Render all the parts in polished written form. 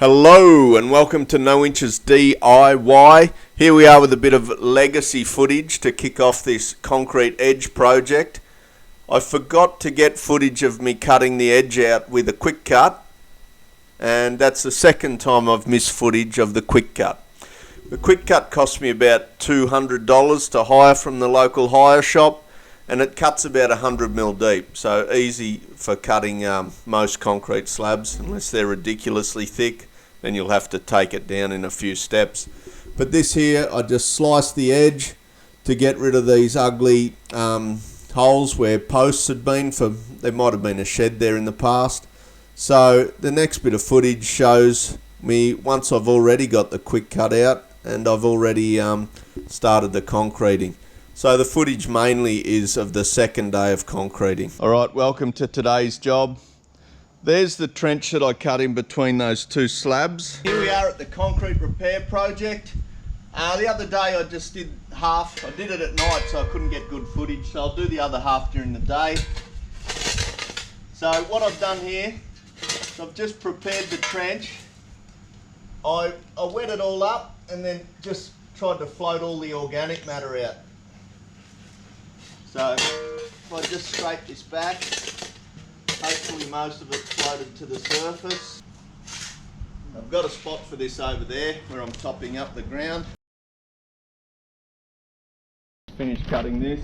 Hello and welcome to No Inches DIY. Here we are with a bit of legacy footage to kick off this concrete edge project. I forgot to get footage of me cutting the edge out with a quick cut, and that's the second time I've missed footage of the quick cut. The quick cut cost me about $200 to hire from the local hire shop, and it cuts about 100mm deep, so easy for cutting most concrete slabs. Unless they're ridiculously thick, then you'll have to take it down in a few steps. But this here, I just sliced the edge to get rid of these ugly holes where posts had been. There might have been a shed there in the past. So the next bit of footage shows me once I've already got the quick cut out and I've already started the concreting. So the footage mainly is of the second day of concreting. Alright, welcome to today's job. There's the trench that I cut in between those two slabs. Here we are at the concrete repair project. The other day I just did half. I did it at night so I couldn't get good footage, so I'll do the other half during the day. So what I've done here, I've just prepared the trench. I wet it all up and then just tried to float all the organic matter out. So if I just scrape this back, hopefully most of it floated to the surface. I've got a spot for this over there where I'm topping up the ground. Finished cutting this.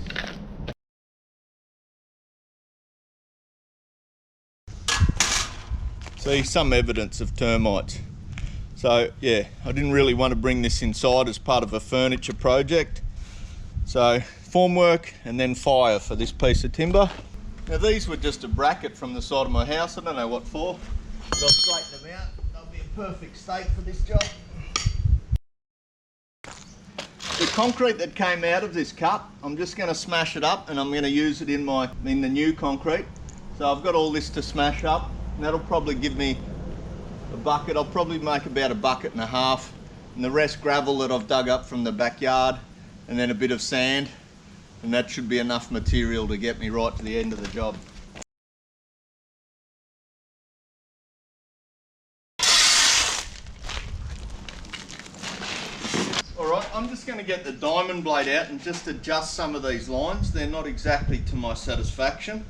See, some evidence of termites. So yeah, I didn't really want to bring this inside as part of a furniture project. So formwork and then fire for this piece of timber. Now these were just a bracket from the side of my house. I don't know what for, but I'll straighten them out. They'll be a perfect state for this job. The concrete that came out of this cut, I'm just going to smash it up and I'm going to use it in the new concrete. So I've got all this to smash up, and that'll probably give me a bucket. I'll probably make about 1.5 buckets, and the rest gravel that I've dug up from the backyard, and then a bit of sand, and that should be enough material to get me right to the end of the job. Alright, I'm just going to get the diamond blade out and just adjust some of these lines. They're not exactly to my satisfaction.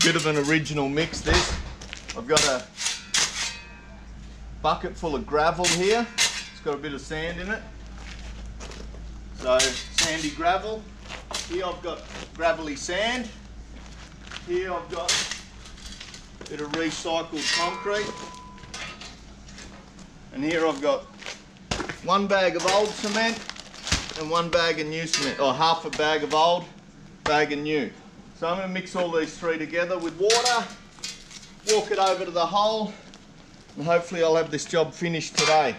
Bit of an original mix this. I've got a bucket full of gravel here. It's got a bit of sand in it. So sandy gravel. Here I've got gravelly sand. Here I've got a bit of recycled concrete. And here I've got 1 bag of old cement and 1 bag of new cement, or half a bag of old, bag of new. So I'm going to mix all these three together with water, walk it over to the hole, and hopefully I'll have this job finished today.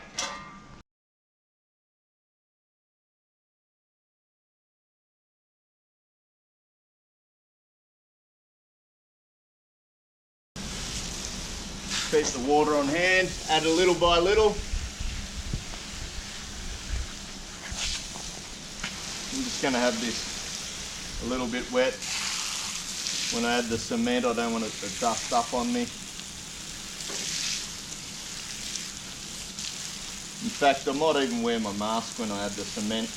Keep the water on hand, add a little by little. I'm just going to have this a little bit wet. When I add the cement, I don't want it to dust up on me. In fact, I might even wear my mask when I add the cement.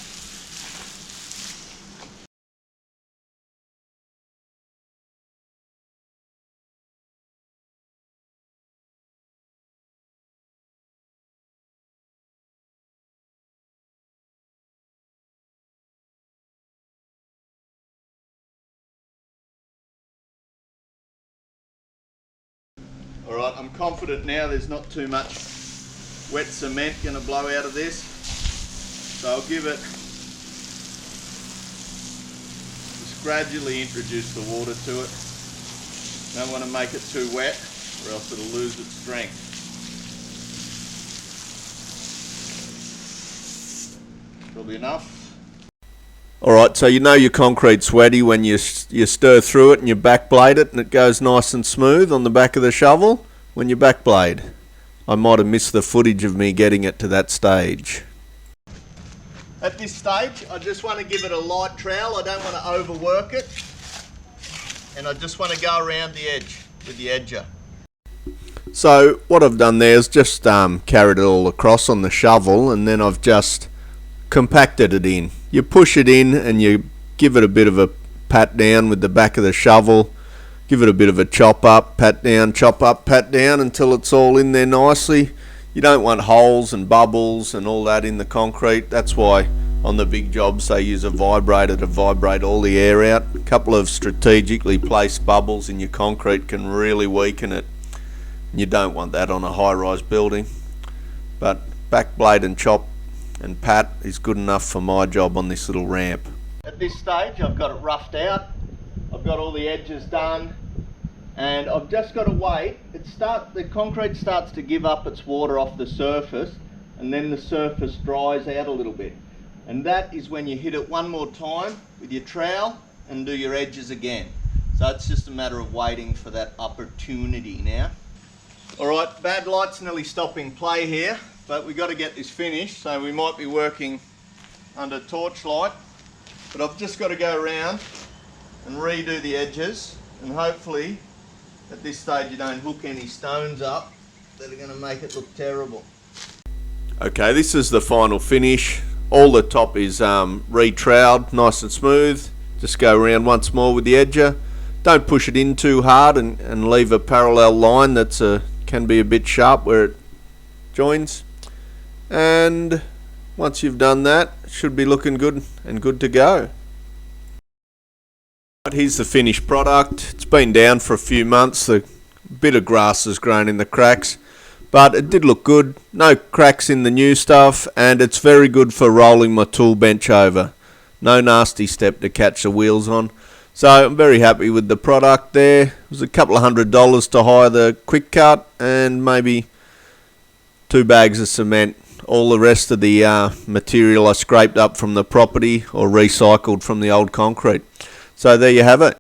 Alright, I'm confident now there's not too much wet cement going to blow out of this. So I'll give it, just gradually introduce the water to it. Don't want to make it too wet or else it'll lose its strength. Probably enough. Alright, so you know your concrete's sweaty when you stir through it and you backblade it and it goes nice and smooth on the back of the shovel when you backblade. I might have missed the footage of me getting it to that stage. At this stage, I just want to give it a light trowel. I don't want to overwork it. And I just want to go around the edge with the edger. So what I've done there is just carried it all across on the shovel, and then I've just compacted it in. You push it in and you give it a bit of a pat down with the back of the shovel. Give it a bit of a chop up, pat down, chop up, pat down until it's all in there nicely. You don't want holes and bubbles and all that in the concrete. That's why on the big jobs they use a vibrator to vibrate all the air out. A couple of strategically placed bubbles in your concrete can really weaken it. You don't want that on a high-rise building. But back blade and chop and pat is good enough for my job on this little ramp. At this stage I've got it roughed out. I've got all the edges done, and I've just got to wait. The concrete starts to give up its water off the surface, and then the surface dries out a little bit. And that is when you hit it one more time with your trowel and do your edges again. So it's just a matter of waiting for that opportunity now. Alright, bad light's nearly stopping play here, but we've got to get this finished, so we might be working under torchlight. But I've just got to go around and redo the edges, and hopefully at this stage you don't hook any stones up that are going to make it look terrible. Okay, this is the final finish. All the top is re-troweled, nice and smooth. Just go around once more with the edger. Don't push it in too hard and leave a parallel line that's can be a bit sharp where it joins. And once you've done that, it should be looking good and good to go. Here's the finished product. It's been down for a few months. A bit of grass has grown in the cracks, but it did look good. No cracks in the new stuff, and it's very good for rolling my tool bench over. No nasty step to catch the wheels on. So I'm very happy with the product there. It was a couple of $100 to hire the quick cut and maybe 2 bags of cement. All the rest of the material I scraped up from the property or recycled from the old concrete. So there you have it.